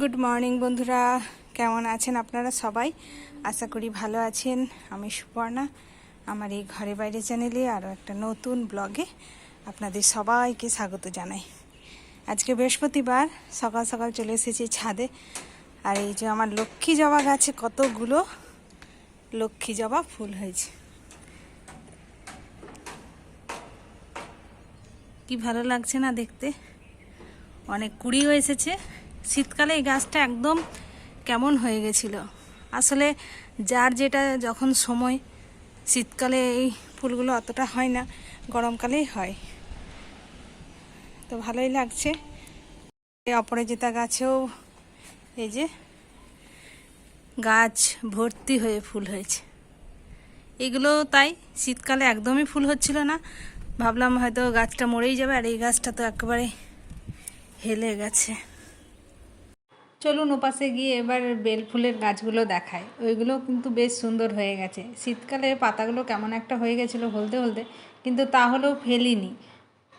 Good morning বন্ধুরা, কেমন আছেন আপনারা সবাই? আশা করি ভালো আছেন। আমি সুপর্ণা, আমার এই ঘরে বাইরে চ্যানেলে আরও একটা নতুন ব্লগে আপনাদের সবাইকে স্বাগত জানাই। আজকে বৃহস্পতিবার, সকাল সকাল চলে এসেছি ছাদে। আর এই যে আমার লক্ষ্মী জবা গাছে কতগুলো লক্ষ্মী জবা ফুল হয়েছে, কি ভালো লাগছে না দেখতে। অনেক কুড়িও এসেছে। শীতকালে এই গাছটা একদম কেমন হয়ে গেছিল। আসলে যার যেটা যখন সময়, শীতকালে এই ফুলগুলো অতটা হয় না, গরমকালেই হয়। তো ভালোই লাগছে। এই অপরাজিতা গাছেও এই যে গাছ ভর্তি হয়ে ফুল হয়েছে। এগুলো তাই শীতকালে একদমই ফুল হচ্ছিল না, ভাবলাম হয়তো গাছটা মরেই যাবে। আর এই গাছটা তো একেবারে হেলে গেছে। চলুন ওপাশে গিয়ে এবার বেল ফুলের গাছগুলো দেখায়। ওইগুলো কিন্তু বেশ সুন্দর হয়ে গেছে। শীতকালে পাতাগুলো কেমন একটা হয়ে গেছিলো হলদে হলদে, কিন্তু তাহলেও ফেলিনি,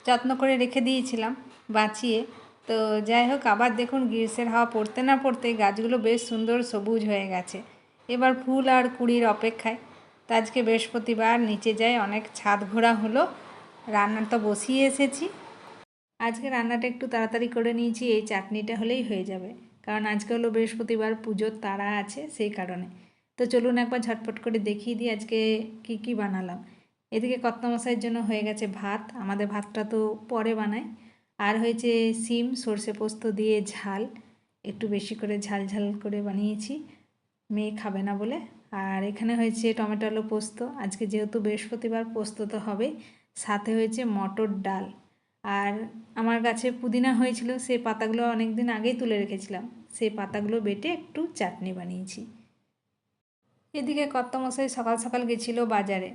যত্ন করে রেখে দিয়েছিলাম বাঁচিয়ে। তো যাই হোক, আবার দেখুন গ্রীষ্মের হাওয়া পড়তে না পড়তেই গাছগুলো বেশ সুন্দর সবুজ হয়ে গেছে। এবার ফুল আর কুড়ির অপেক্ষায়। তো আজকে বৃহস্পতিবার, নিচে যাই, অনেক ছাদ ঘোরা হলো। রান্নাটা বসিয়ে এসেছি। আজকে রান্নাটা একটু তাড়াতাড়ি করে নিয়েছি, এই চাটনিটা হলেই হয়ে যাবে, কারণ আজকে হলো বৃহস্পতিবার, পুজোর তাড়া আছে সেই কারণে। তো চলুন একবার ঝটপট করে দেখিয়ে দিই আজকে কি কি বানালাম। এদিকে কর্তামশাইয়ের জন্য হয়ে গেছে ভাত, আমাদের ভাতটা তো পরে বানাই। আর হয়েছে শিম সর্ষে পোস্ত দিয়ে ঝাল, একটু বেশি করে ঝাল ঝাল করে বানিয়েছি, মেয়ে খাবে না বলে। আর এখানে হয়েছে টমেটো আলু পোস্ত, আজকে যেহেতু বৃহস্পতিবার পোস্ত তো হবেই। সাথে হয়েছে মটর ডাল। আর আমার গাছে পুদিনা হয়েছিল, সেই পাতাগুলো অনেক দিন আগেই তুলে রেখেছিলাম, সেই পাতাগুলো বেটে একটু চাটনি বানিয়েছি। এদিকে কর্তামশাই সকাল সকাল গেছিলো বাজারে।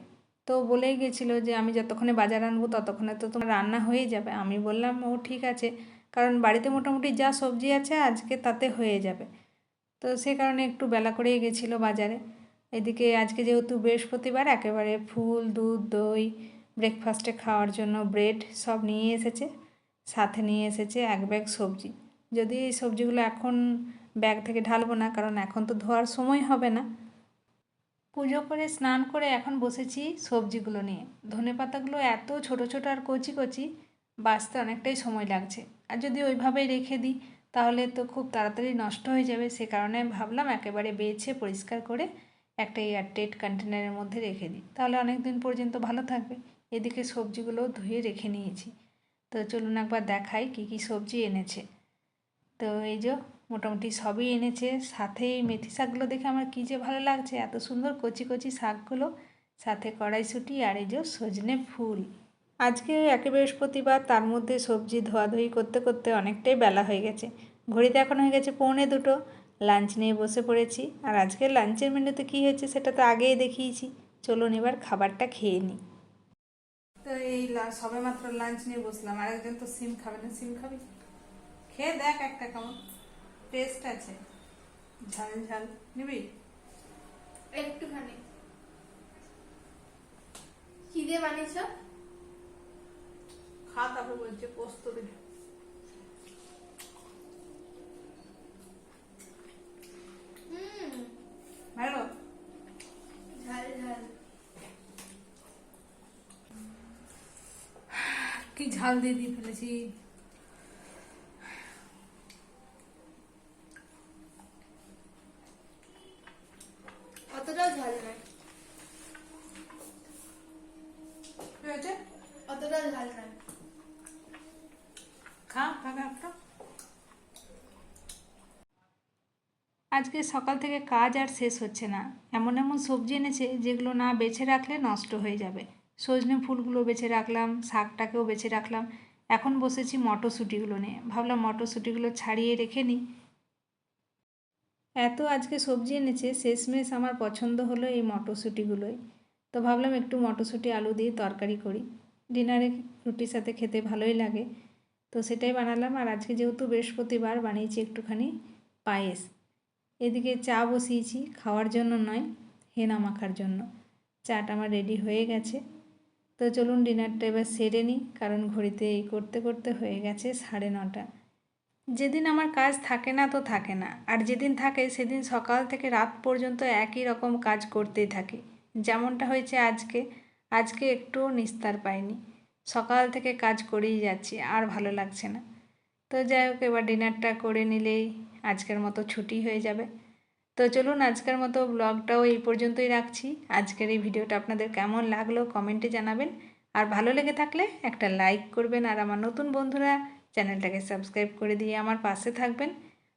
তো বলেই গেছিলো যে আমি যতক্ষণে বাজার আনবো ততক্ষণে তো তোমার রান্না হয়ে যাবে। আমি বললাম ও ঠিক আছে, কারণ বাড়িতে মোটামুটি যা সবজি আছে আজকে তাতে হয়ে যাবে। তো সে কারণে একটু বেলা করেই গেছিলো বাজারে। এদিকে আজকে যেহেতু বৃহস্পতিবার, একেবারে ফুল, দুধ, দই, ব্রেকফাস্টে খাওয়ার জন্য ব্রেড সব নিয়ে এসেছে। সাথে নিয়ে এসেছে এক ব্যাগ সবজি। যদি এই সবজিগুলো এখন ব্যাগ থেকে ঢালবো না, কারণ এখন তো ধোয়ার সময় হবে না। পুজো করে স্নান করে এখন বসেছি সবজিগুলো নিয়ে। ধনেপাতাগুলো এত ছোট ছোট আর কচি কচি, বাছতে অনেকটাই সময় লাগছে। আর যদি ওইভাবেই রেখে দিই তাহলে তো খুব তাড়াতাড়ি নষ্ট হয়ে যাবে। সে কারণে ভাবলাম একেবারে বেছে পরিষ্কার করে একটা এয়ারটাইট কন্টেনারের মধ্যে রেখে দিই, তাহলে অনেক দিন পর্যন্ত ভালো থাকবে। এদিকে সবজিগুলো ধুয়ে রেখে নিয়েছি। তো চলুন একবার দেখাই কী কী সবজি এনেছে। তো এই যে মোটামুটি সবই এনেছে। সাথে এই মেথি শাকগুলো দেখে আমার কী যে ভালো লাগছে, এত সুন্দর কচি কচি শাকগুলো, সাথে কড়াইশুঁটি আর এই যে সজনে ফুল। আজকে একে বৃহস্পতিবার, তার মধ্যে সবজি ধোয়াধুয়ি করতে করতে অনেকটাই বেলা হয়ে গেছে। ঘড়িতে এখন হয়ে গেছে 1:45। লাঞ্চ নিয়ে বসে পড়েছি। আর আজকের লাঞ্চের মেনুতে কী হয়েছে সেটা তো আগেই দেখিয়েছি। চলুন এবার খাবারটা খেয়ে নিই। তো এই সবে মাত্র লাঞ্চ নিয়ে বসলাম। আরেকজন তো সিম খাবে না, সিম খাবি? খেয়ে দেখ একটা কেমন টেস্ট আছে, ঝাল ঝাল নিবি একটুখানি। কি দিয়ে বানিয়েছ? খা, তারপর বলছে পোস্ত দিয়ে। ভালো ঝাল ঝাল। কি ঝাল দিয়ে দিয়ে ফেলেছি। অতটাও ঝাল নয়। কি হয়েছে? অতটাও ঝাল নয়। খা খাবে একটা। আজকে সকাল থেকে কাজ আর শেষ হচ্ছে না। এমন এমন সবজি এনেছে যেগুলো না বেছে রাখলে নষ্ট হয়ে যাবে। সজনে ফুলগুলো বেছে রাখলাম, শাকটাকেও বেছে রাখলাম। এখন বসেছি মটরশুঁটিগুলো নিয়ে, ভাবলাম মটরশুঁটিগুলো ছাড়িয়ে রেখে নিই। এত আজকে সবজি এনেছে, শেষমেশ আমার পছন্দ হলো এই মটরশুঁটিগুলোই। তো ভাবলাম একটু মটরশুঁটি আলু দিয়ে তরকারি করি, ডিনারে রুটির সাথে খেতে ভালোই লাগে। তো সেটাই বানালাম। আর আজকে যেহেতু বৃহস্পতিবার, বানিয়েছি একটুখানি পায়েস। এদিকে চা বসিয়েছি, খাওয়ার জন্য নয়, হেনা মাখার জন্য। চাটা আমার রেডি হয়ে গেছে। তো চলুন ডিনারটা এবার সেরে নিই, কারণ ঘড়িতে এই করতে করতে হয়ে গেছে 9:30। যেদিন আমার কাজ থাকে না তো থাকে না, আর যেদিন থাকে সেদিন সকাল থেকে রাত পর্যন্ত একই রকম কাজ করতেই থাকি। যেমনটা হয়েছে আজকে, আজকে একটুও নিস্তার পাইনি, সকাল থেকে কাজ করেই যাচ্ছি, আর ভালো লাগছে না। তো যাই হোক, এবার ডিনারটা করে নিলেই আজকের মতো ছুটি হয়ে যাবে। তো চলুন, আজকের মতো ব্লগটাও এই পর্যন্তই রাখছি। আজকের এই ভিডিওটা আপনাদের কেমন লাগলো কমেন্টে জানাবেন, আর ভালো লেগে থাকলে একটা লাইক করবেন, আর আমার নতুন বন্ধুরা চ্যানেলটাকে সাবস্ক্রাইব করে দিয়ে আমার পাশে থাকবেন।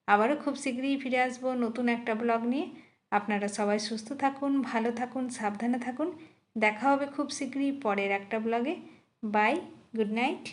আবারও খুব শীঘ্রই ফিরে আসবো নতুন একটা ব্লগ নিয়ে। আপনারা সবাই সুস্থ থাকুন, ভালো থাকুন, সাবধানে থাকুন। দেখা হবে খুব শীঘ্রই পরের একটা ব্লগে। Bye, good night.